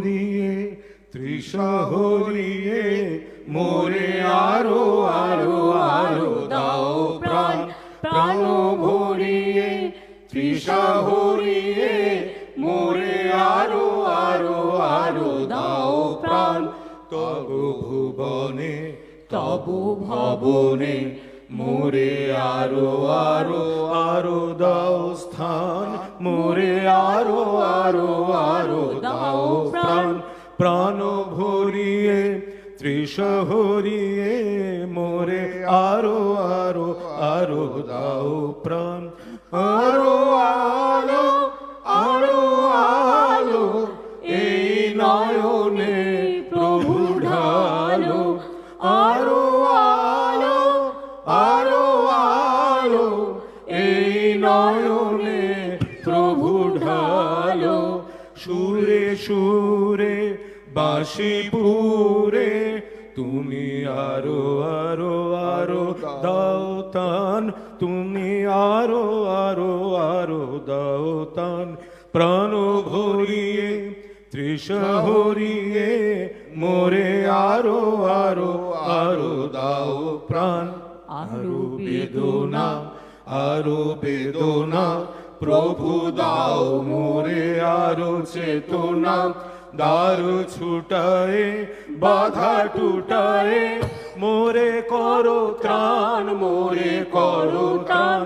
ভরিয়ে তৃষা হরিয়ে মোরে আরো আরো আরো দাও প্রাণ প্রাণ ভরিয়ে তৃষা হরিয়ে মোরে আরো আরো আরো দাও প্রাণ তব ভুবনে তব ভবনে মোরে আরো আরো আরো দাও স্থান মোরে আরো আরো আরো দাও প্রাণ প্রাণ ভরিয়ে তৃষা হরিয়ে মোরে আরো আরো আরো দাও প্রাণ আরো আলো আরো আলো এই নয়নে প্রভু ঢালো আরো আলো আরো আলো এই নয়নে প্রভু ঢালো সুরে সুরে বাঁশিপুরে তুমি আরো আরো আরো দাও তান তুমি আরো আরো আরো দাও তান প্রাণ ভরিয়ে তৃষা হরিয়ে মোরে আরো আরো আরো দাও প্রাণ আরো বেদনা আরো বেদনা প্রভু দাও মোরে আরো চেতনা দ্বার ছুটায়ে বাধা টুটায়ে মোরে করো ত্রাণ মোরে করো ত্রাণ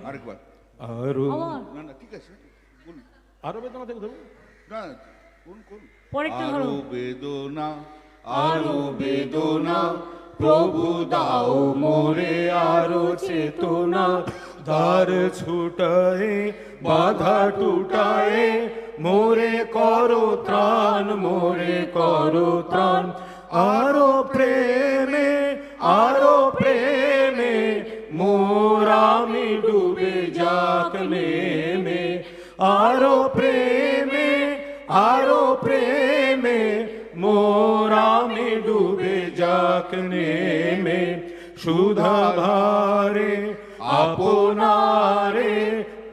আরেকবার আরো না না ঠিক আছে আরো বেদনা থেকে ধরুন না কোন কোন পরেরটা ধরো। আরো বেদনা আরো বেদনা প্রভু দাও মোরে আরো চেতনা দ্বার ছুটায়ে বাধা টুটায়ে মোরে করো ত্রাণ মোরে করো ত্রাণ আরো প্রেমে মোর আমি ডুবে যাক নেমে আরো প্রেমে মোর আমি ডুবে যাক নেমে সুধা ভারে আপনারে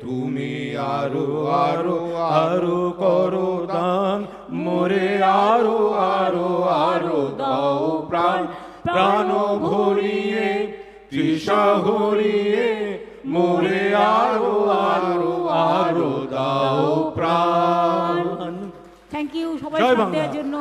তুমি আরো আরো আরো করো দান মোরে আরো আরো আরো দাও প্রাণ প্রাণ ভরিয়ে তৃষা হরিয়ে মোরে আরো আরো আরো দাও প্রাণ থ্যাংক ইউ সবাই জয় সাথ বাংলা। দেওয়ার জন্য।